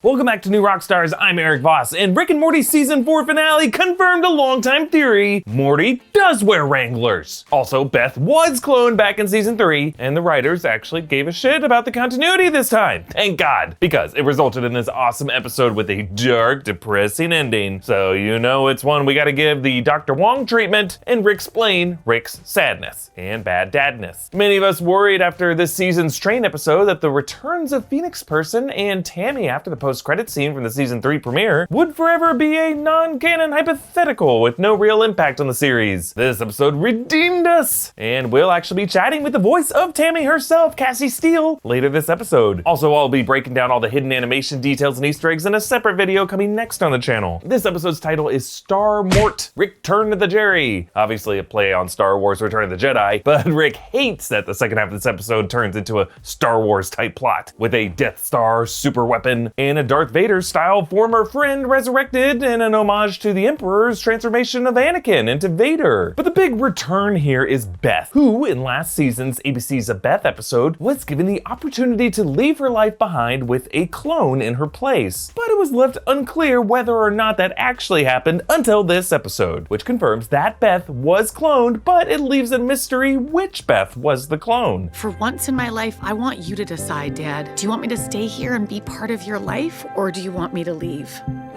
Welcome back to New Rockstars. I'm Erik Voss, and Rick and Morty Season 4 finale confirmed a longtime theory. Morty does wear Wranglers. Also, Beth was cloned back in Season 3, and the writers actually gave a shit about the continuity this time. Thank God, because it resulted in this awesome episode with a dark, depressing ending. So you know it's one we gotta give the Dr. Wong treatment and Ricksplained Rick's sadness and bad dadness. Many of us worried after this season's train episode that the returns of Phoenix Person and Tammy after the post-credit scene from the Season 3 premiere would forever be a non-canon hypothetical with no real impact on the series. This episode redeemed us, and we'll actually be chatting with the voice of Tammy herself, Cassie Steele, later this episode. Also, I'll be breaking down all the hidden animation details and Easter eggs in a separate video coming next on the channel. This episode's title is Star Mort Rickturn to the Jerri. Obviously a play on Star Wars Return of the Jedi, but Rick hates that the second half of this episode turns into a Star Wars type plot with a Death Star super weapon and a Darth Vader-style former friend resurrected in an homage to the Emperor's transformation of Anakin into Vader. But the big return here is Beth, who in last season's ABC's A Beth episode was given the opportunity to leave her life behind with a clone in her place. But it was left unclear whether or not that actually happened until this episode, which confirms that Beth was cloned, but it leaves a mystery which Beth was the clone. For once in my life, I want you to decide, Dad. Do you want me to stay here and be part of your life? Or do you want me to leave?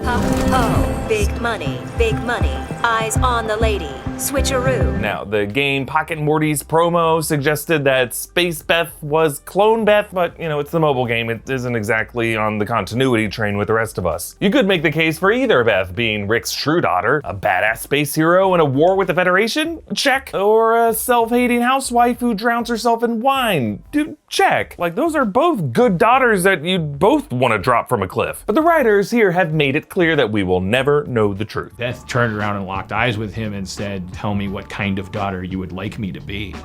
Ho, ho, big money, eyes on the lady, switcheroo. Now, the game Pocket Morty's promo suggested that Space Beth was Clone Beth, but you know, it's the mobile game, it isn't exactly on the continuity train with the rest of us. You could make the case for either Beth being Rick's true daughter, a badass space hero in a war with the Federation, check, or a self-hating housewife who drowns herself in wine, dude, check. Like, those are both good daughters that you'd both want to drop from a cliff. But the writers here have made it clear that we will never know the truth. Beth turned around and locked eyes with him and said, "Tell me what kind of daughter you would like me to be."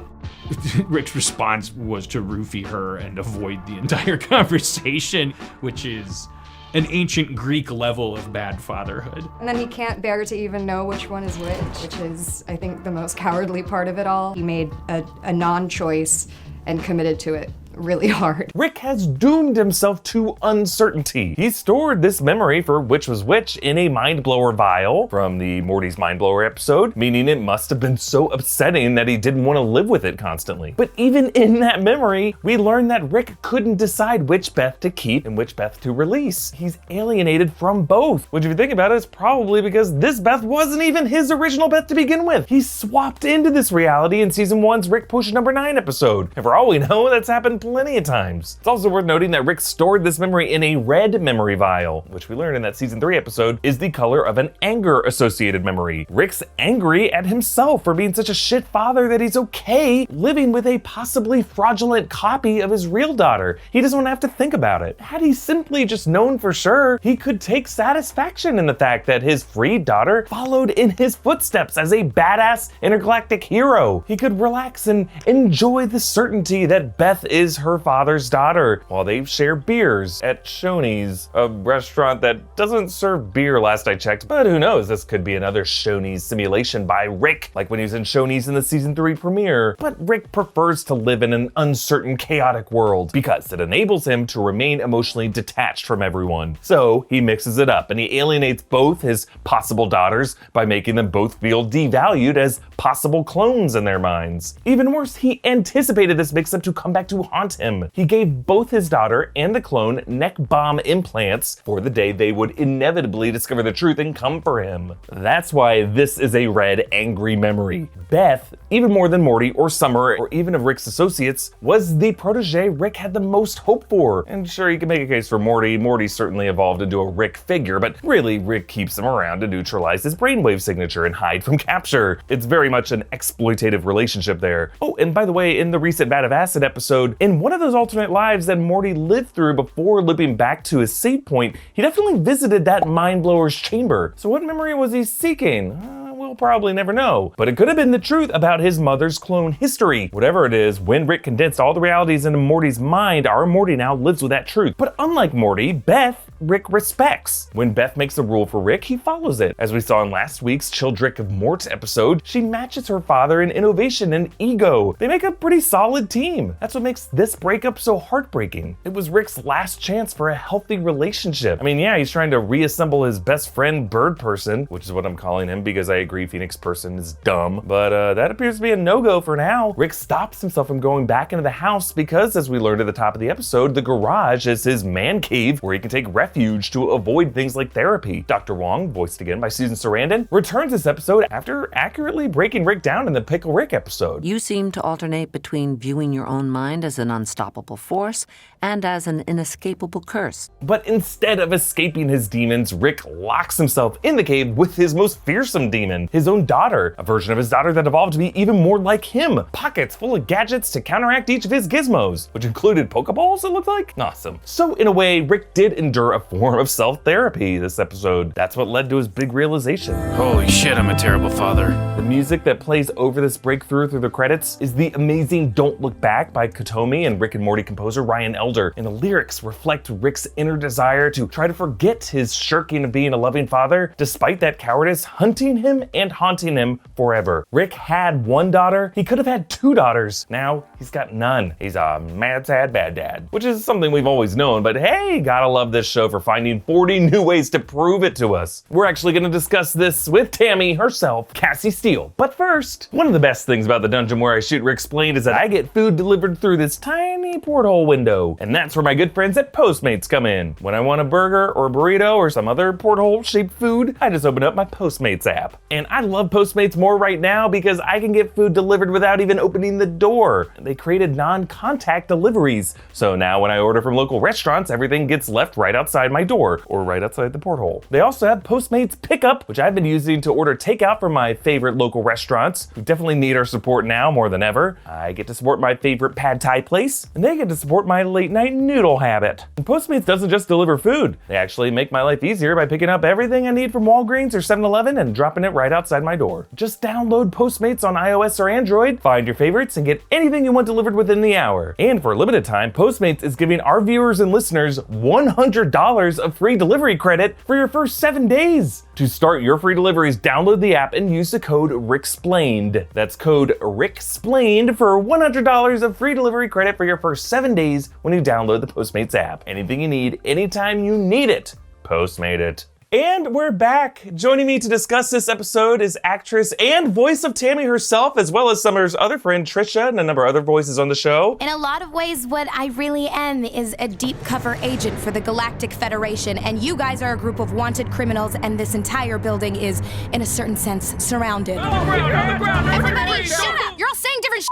Rick's response was to roofie her and avoid the entire conversation, which is an ancient Greek level of bad fatherhood. And then he can't bear to even know which one is which is, I think, the most cowardly part of it all. He made a non-choice and committed to it really hard. Rick has doomed himself to uncertainty. He stored this memory for which was which in a mind blower vial from the Morty's mind blower episode, meaning it must have been so upsetting that he didn't want to live with it constantly. But even in that memory, we learn that Rick couldn't decide which Beth to keep and which Beth to release. He's alienated from both, which if you think about it, is probably because this Beth wasn't even his original Beth to begin with. He swapped into this reality in Season 1's Rick Push number 9 episode. And for all we know, that's happened plenty of times. It's also worth noting that Rick stored this memory in a red memory vial, which we learned in that Season 3 episode is the color of an anger-associated memory. Rick's angry at himself for being such a shit father that he's okay living with a possibly fraudulent copy of his real daughter. He doesn't want to have to think about it. Had he simply just known for sure, he could take satisfaction in the fact that his freed daughter followed in his footsteps as a badass intergalactic hero. He could relax and enjoy the certainty that Beth is her father's daughter while they share beers at Shoney's, a restaurant that doesn't serve beer last I checked, but who knows, this could be another Shoney's simulation by Rick, like when he was in Shoney's in the Season 3 premiere. But Rick prefers to live in an uncertain, chaotic world because it enables him to remain emotionally detached from everyone. So he mixes it up and he alienates both his possible daughters by making them both feel devalued as possible clones in their minds. Even worse, he anticipated this mix-up to come back to haunt him. He gave both his daughter and the clone neck bomb implants for the day they would inevitably discover the truth and come for him. That's why this is a red, angry memory. Beth, even more than Morty or Summer or even of Rick's associates, was the protege Rick had the most hope for. And sure, you can make a case for Morty. Morty certainly evolved into a Rick figure, but really, Rick keeps him around to neutralize his brainwave signature and hide from capture. It's very much an exploitative relationship there. Oh, and by the way, in the recent Vat of Acid episode, in one of those alternate lives that Morty lived through before looping back to his save point, he definitely visited that mind blower's chamber. So what memory was he seeking? We'll probably never know. But it could have been the truth about his mother's clone history. Whatever it is, when Rick condensed all the realities into Morty's mind, our Morty now lives with that truth. But unlike Morty, Beth Rick respects. When Beth makes a rule for Rick, he follows it. As we saw in last week's Childrick of Mort episode, she matches her father in innovation and ego. They make a pretty solid team. That's what makes this breakup so heartbreaking. It was Rick's last chance for a healthy relationship. I mean, yeah, he's trying to reassemble his best friend Bird Person, which is what I'm calling him because I agree Phoenix Person is dumb, but that appears to be a no-go for now. Rick stops himself from going back into the house because, as we learned at the top of the episode, the garage is his man cave where he can take refuge to avoid things like therapy. Dr. Wong, voiced again by Susan Sarandon, returns this episode after accurately breaking Rick down in the Pickle Rick episode. You seem to alternate between viewing your own mind as an unstoppable force and as an inescapable curse. But instead of escaping his demons, Rick locks himself in the cave with his most fearsome demon, his own daughter, a version of his daughter that evolved to be even more like him. Pockets full of gadgets to counteract each of his gizmos, which included Pokeballs, it looked like? Awesome. So in a way, Rick did endure a form of self-therapy this episode. That's what led to his big realization. Holy shit, I'm a terrible father. The music that plays over this breakthrough through the credits is the amazing Don't Look Back by Kotomi and Rick and Morty composer Ryan Elder, and the lyrics reflect Rick's inner desire to try to forget his shirking of being a loving father, despite that cowardice hunting him and haunting him forever. Rick had one daughter, he could have had two daughters. Now, he's got none. He's a mad, sad, bad dad, which is something we've always known, but hey, gotta love this show for finding 40 new ways to prove it to us. We're actually gonna discuss this with Tammy herself, Cassie Steele. But first, one of the best things about the dungeon where I shoot Ricksplained is that I get food delivered through this tiny porthole window, and that's where my good friends at Postmates come in. When I want a burger or a burrito or some other porthole-shaped food, I just open up my Postmates app. And I love Postmates more right now because I can get food delivered without even opening the door. They created non-contact deliveries. So now when I order from local restaurants, everything gets left right outside my door or right outside the porthole. They also have Postmates Pickup, which I've been using to order takeout from my favorite local restaurants who definitely need our support now more than ever. I get to support my favorite pad thai place, and they get to support my late night noodle habit. And Postmates doesn't just deliver food. They actually make my life easier by picking up everything I need from Walgreens or 7-Eleven and dropping it right outside my door. Just download Postmates on iOS or Android, find your favorites, and get anything you want delivered within the hour. And for a limited time, Postmates is giving our viewers and listeners $100 of free delivery credit for your first 7 days. To start your free deliveries, download the app and use the code Ricksplained. That's code Ricksplained for $100 of free delivery credit for your first 7 days when you download the Postmates app. Anything you need, anytime you need it, Postmate it. And we're back. Joining me to discuss this episode is actress and voice of Tammy herself, as well as Summer's other friend Tricia and a number of other voices on the show. In a lot of ways, what I really am is a deep cover agent for the Galactic Federation, and you guys are a group of wanted criminals, and this entire building is, in a certain sense, surrounded. Everybody, shut up! You're all saying different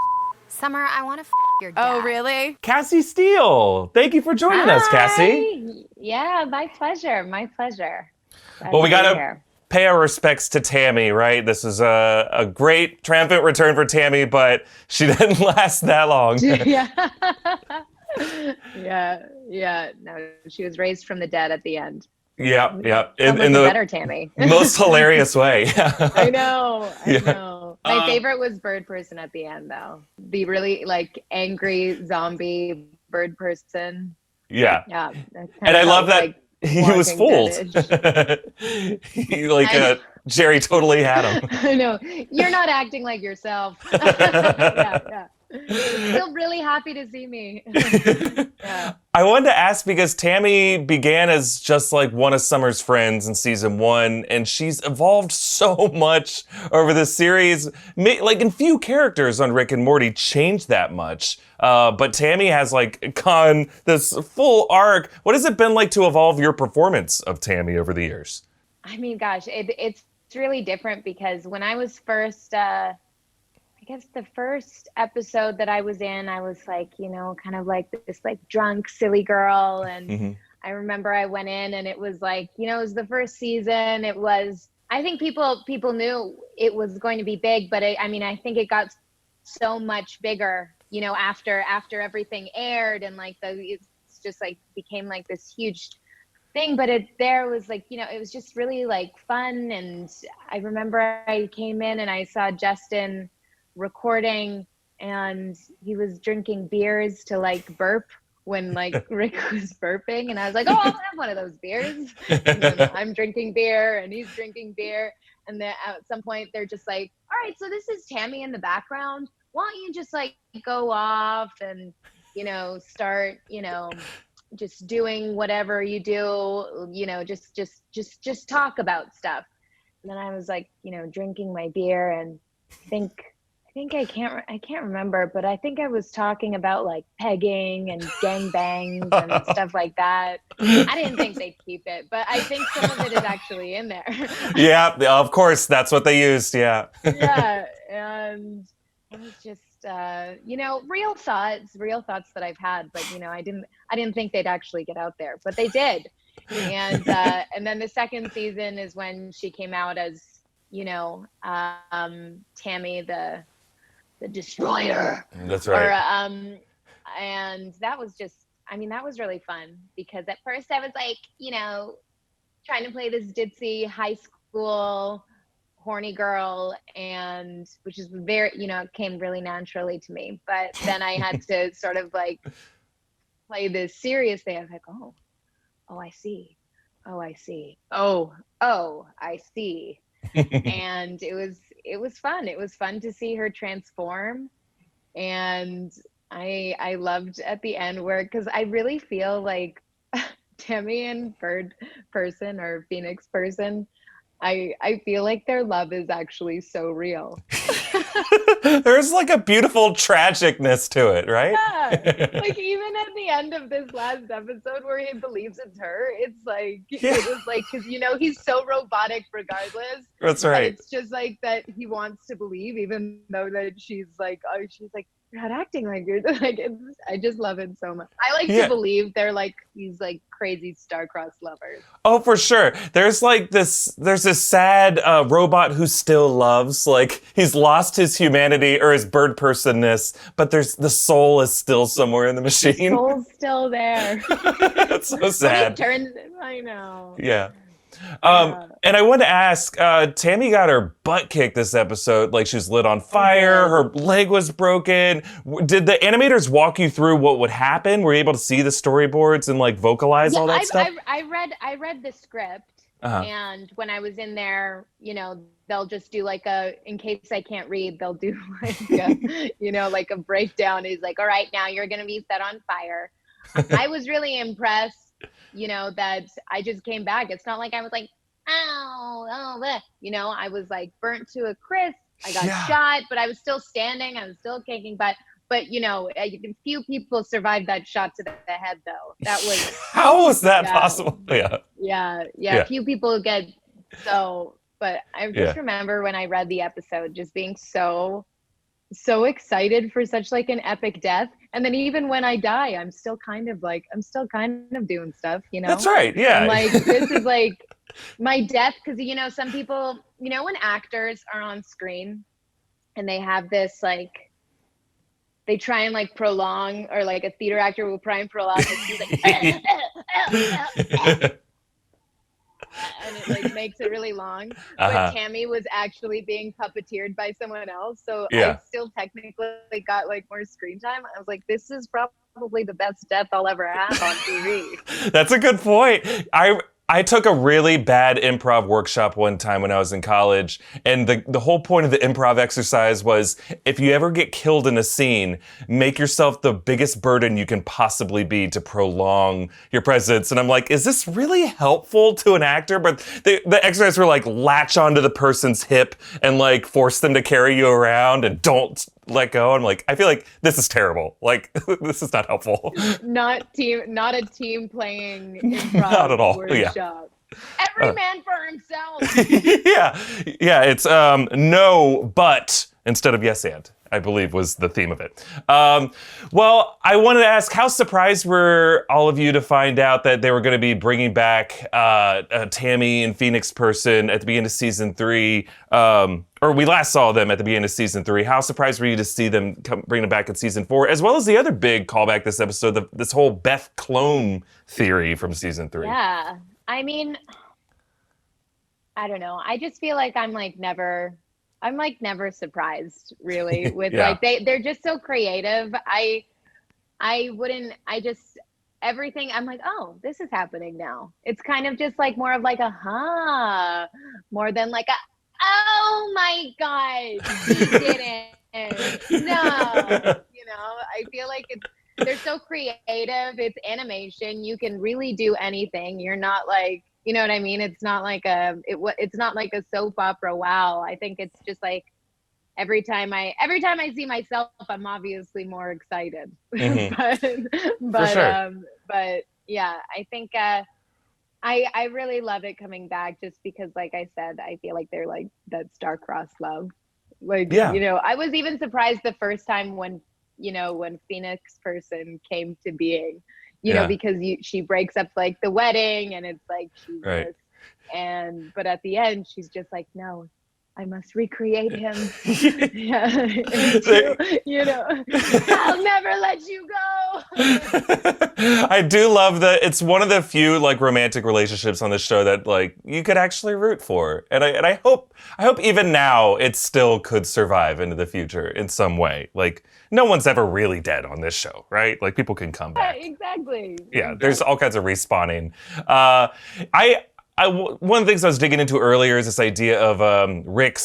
Summer, I want to your dad. Oh, really? Cassie Steele. Thank you for joining us, Cassie. Yeah, my pleasure. My pleasure. Well, we gotta pay our respects to Tammy, right? This is a great triumphant return for Tammy, but she didn't last that long. Yeah. Yeah. No, she was raised from the dead at the end. Yeah. In the better Tammy. Most hilarious way. I know. My favorite was Bird Person at the end, though. The really angry zombie bird person. Yeah. Yeah. And I love that. He was fooled. Jerri totally had him. I know. You're not acting like yourself. Yeah. Still really happy to see me. Yeah. I wanted to ask because Tammy began as just like one of Summer's friends in season 1, and she's evolved so much over the series. Like, in few characters on Rick and Morty changed that much. But Tammy has gone this full arc. What has it been like to evolve your performance of Tammy over the years? I mean, gosh, it's really different because when I was first, I guess the first episode that I was in, I was kind of like this drunk, silly girl. And I remember I went in and it was it was the first season. It was, I think people knew it was going to be big, but I think it got so much bigger, after everything aired and it's just became this huge thing. But it was it was just really fun. And I remember I came in and I saw Justin recording and he was drinking beers to burp when like Rick was burping, and I was like, oh, I'll have one of those beers. And then I'm drinking beer and he's drinking beer. And then at some point they're just like, all right, so this is Tammy in the background. Why don't you just like go off and, start, just doing whatever you do, just talk about stuff. And then I was like, drinking my beer, and I can't remember, but I think I was talking about like pegging and gangbangs and stuff like that. I didn't think they'd keep it, but I think some of it is actually in there. Yeah, of course, that's what they used. Yeah. Yeah, and it was just real thoughts that I've had, but I didn't think they'd actually get out there, but they did. And then the second season is when she came out as Tammy the Destroyer. That's right. And that was that was really fun, because at first I was like, trying to play this ditzy high school horny girl, and which is very, it came really naturally to me. But then I had to sort of like play this serious thing. I was like, oh, I see. Oh, I see. Oh, I see. And it was fun. It was fun to see her transform. And I loved at the end where, because I really feel like Tammy and Bird person or Phoenix person, I feel like their love is actually so real. There's like a beautiful tragicness to it, right? Yeah. Like even at the end of this last episode where he believes it's her, it's like, it was like, because he's so robotic regardless. That's right. It's just like that he wants to believe, even though that she's like, you're not acting like you're like, I just love it so much. I like to believe they're like these like crazy star-crossed lovers. Oh, for sure. There's this sad robot who still loves, like he's lost his humanity or his bird personness, but the soul is still somewhere in the machine. The soul's still there. That's so sad. I know. Yeah. And I wanted to ask, Tammy got her butt kicked this episode. Like she was lit on fire, her leg was broken. Did the animators walk you through what would happen? Were you able to see the storyboards and like vocalize all that stuff? I read the script, and when I was in there, they'll just do like in case I can't read, they'll do like like a breakdown. He's like, all right, now you're gonna be set on fire. I was really impressed. That I just came back. It's not like I was like, bleh. I was like burnt to a crisp. I got shot, but I was still standing. I was still kicking butt. But a few people survived that shot to the head, though. That was how was that possible? Yeah. A few people get so. But I just remember when I read the episode, just being so excited for such like an epic death. And then even when I die, I'm still kind of doing stuff, That's right. Yeah. I'm like, this is like my death. Cause some people, when actors are on screen and they have this, like, they try and like prolong, or like a theater actor will try and prolong it. Like, and it like makes it really long. But Tammy was actually being puppeteered by someone else, so I still technically got like more screen time. I was like, this is probably the best death I'll ever have on TV. That's a good point. I took a really bad improv workshop one time when I was in college, and the whole point of the improv exercise was, if you ever get killed in a scene, make yourself the biggest burden you can possibly be to prolong your presence. And I'm like, is this really helpful to an actor? But the exercises were like, latch onto the person's hip and like force them to carry you around and don't let go. I'm like, I feel like this is terrible. Like, this is not helpful. Not a team playing improv. Not at all. Workshop. Every man for himself. yeah. It's no, but instead of yes and, I believe was the theme of it. Well, I wanted to ask, how surprised were all of you to find out that they were going to be bringing back Tammy and Phoenix person at the beginning of season 3? Or we last saw them at the beginning of season 3. How surprised were you to see them bring them back in season 4, as well as the other big callback this episode, this whole Beth clone theory from season 3? Yeah, I mean, I don't know. I just feel like I'm never surprised really with like they're just so creative. everything, I'm like, oh, this is happening now. It's kind of just like more of like a more than like a, oh my God, he didn't. No, I feel like they're so creative. It's animation. You can really do anything. You're not like, you know what I mean? It's not like it's not like a soap opera. Wow. I think it's just like every time I see myself, I'm obviously more excited. Mm-hmm. but yeah, I think I really love it coming back just because, like I said, I feel like they're like that star-crossed love. Like, I was even surprised the first time when Phoenix person came to being, because she breaks up like the wedding and it's like, Jesus. Right. But at the end, she's just like, no, I must recreate him. I'll never let you go. I do love that it's one of the few like romantic relationships on the show that like you could actually root for, and I hope even now it still could survive into the future in some way. Like no one's ever really dead on this show, right? Like people can come back. Exactly. Yeah, there's all kinds of respawning. One of the things I was digging into earlier is this idea of Rick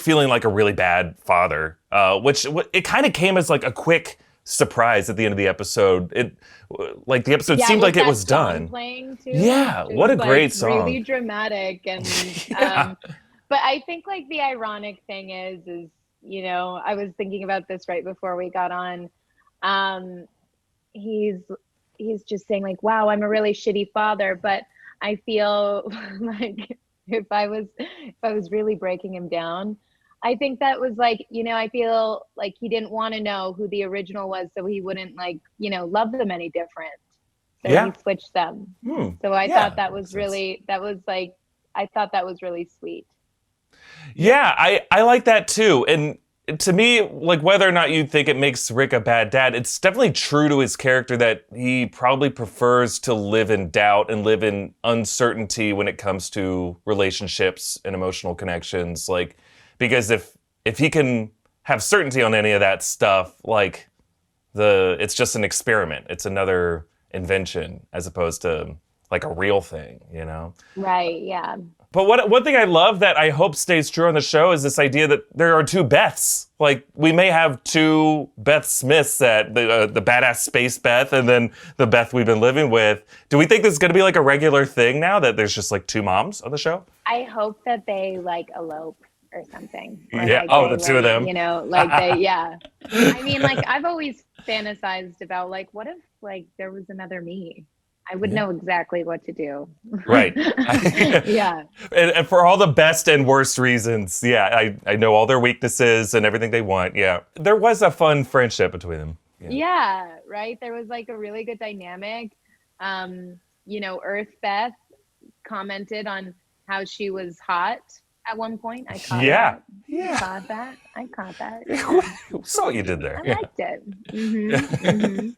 feeling like a really bad father, which it kind of came as like a quick surprise at the end of the episode. The episode seemed like it was done. Playing too. Yeah, what a great song. Really dramatic and but I think like the ironic thing is I was thinking about this right before we got on. He's just saying like, wow, I'm a really shitty father, but I feel like if I was really breaking him down, I think that was like, I feel like he didn't want to know who the original was, so he wouldn't like, love them any different. So he switched them. So I thought that was really sweet. Yeah, I like that too. And to me, like whether or not you think it makes Rick a bad dad, it's definitely true to his character that he probably prefers to live in doubt and live in uncertainty when it comes to relationships and emotional connections. Like, because if he can have certainty on any of that stuff, like it's just an experiment. It's another invention as opposed to like a real thing, Right, yeah. But one thing I love that I hope stays true on the show is this idea that there are two Beths. Like, we may have two Beth Smiths, the badass space Beth and then the Beth we've been living with. Do we think this is going to be like a regular thing now, that there's just like two moms on the show? I hope that they like elope or something. Or, yeah, like, the two of them. I mean, like, I've always fantasized about like, what if like there was another me? I would know exactly what to do. Right. Yeah. And for all the best and worst reasons. Yeah, I know all their weaknesses and everything they want. Yeah. There was a fun friendship between them. Yeah, right. There was like a really good dynamic. Earth Beth commented on how she was hot at one point. I caught that. Yeah. I caught that. Saw what you did there. I liked it. Mm-hmm. Mm-hmm.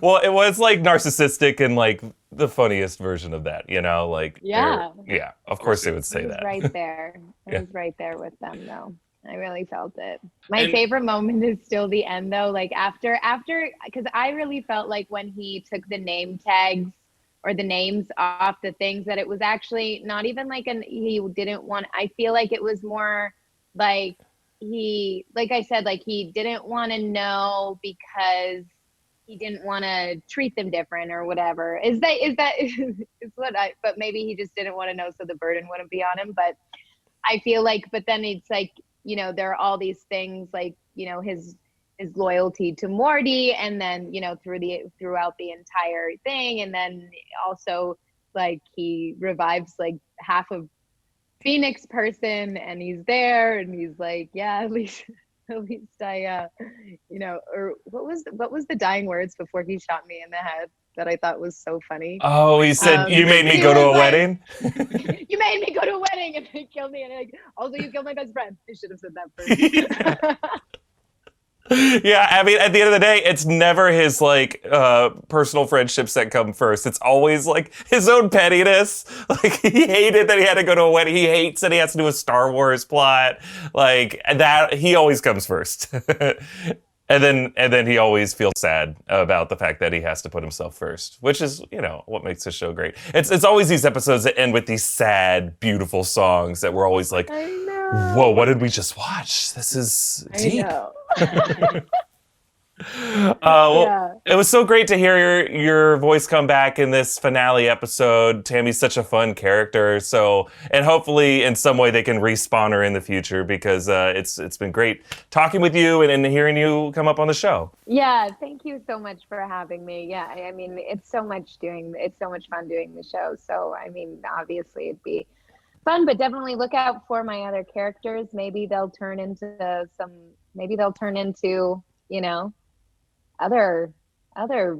Well, it was like narcissistic and like the funniest version of that, like yeah, of course they would say that. Right there. I was right there with them though. I really felt it. My favorite moment is still the end though, like after because I really felt like when he took the name tags or the names off the things, that it was actually not even like he didn't want, I feel like it was more like like I said, like he didn't want to know because he didn't want to treat them different or whatever. Is what but maybe he just didn't want to know so the burden wouldn't be on him. But I feel like, but then it's like, there are all these things like, his loyalty to Morty, and then, throughout the entire thing. And then also like he revives like half of Phoenix person and he's there and he's like, yeah, at least I, or what was the dying words before he shot me in the head that I thought was so funny? Oh, he said, you made me go to a wedding? You made me go to a wedding and they killed me. And like, also you killed my best friend. I should have said that first. Yeah, I mean, at the end of the day, it's never his like personal friendships that come first. It's always like his own pettiness. Like he hated that he had to go to a wedding. He hates that he has to do a Star Wars plot. Like that, he always comes first. And then he always feels sad about the fact that he has to put himself first, which is, what makes the show great. It's always these episodes that end with these sad, beautiful songs that we're always like, whoa, what did we just watch? This is deep. It was so great to hear your voice come back in this finale episode. Tammy's such a fun character, and hopefully in some way they can respawn her in the future, because it's been great talking with you and hearing you come up on the show. Yeah, thank you so much for having me. Yeah, I mean, it's so much fun doing the show. So, I mean, obviously it'd be fun, but definitely look out for my other characters. Maybe they'll turn into other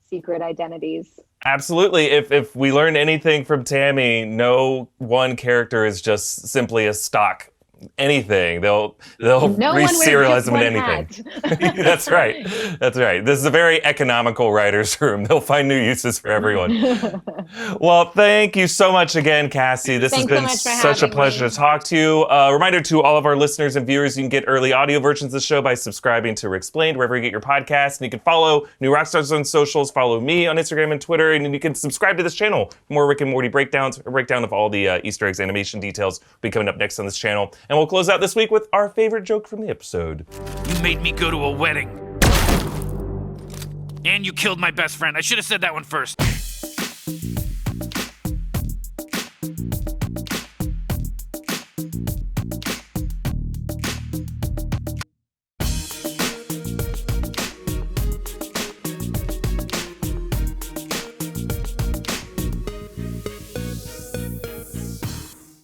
secret identities. Absolutely. If we learn anything from Tammy, no one character is just simply a stock anything. They'll re-serialize them in anything. That's right. This is a very economical writer's room. They'll find new uses for everyone. Well, thank you so much again, Cassie. This has been such a pleasure to talk to you. Reminder to all of our listeners and viewers, you can get early audio versions of the show by subscribing to Ricksplained, wherever you get your podcasts. And you can follow New Rockstars on socials, follow me on Instagram and Twitter, and you can subscribe to this channel for more Rick and Morty breakdowns. A breakdown of all the Easter eggs, animation details will be coming up next on this channel. And we'll close out this week with our favorite joke from the episode. You made me go to a wedding. And you killed my best friend. I should have said that one first.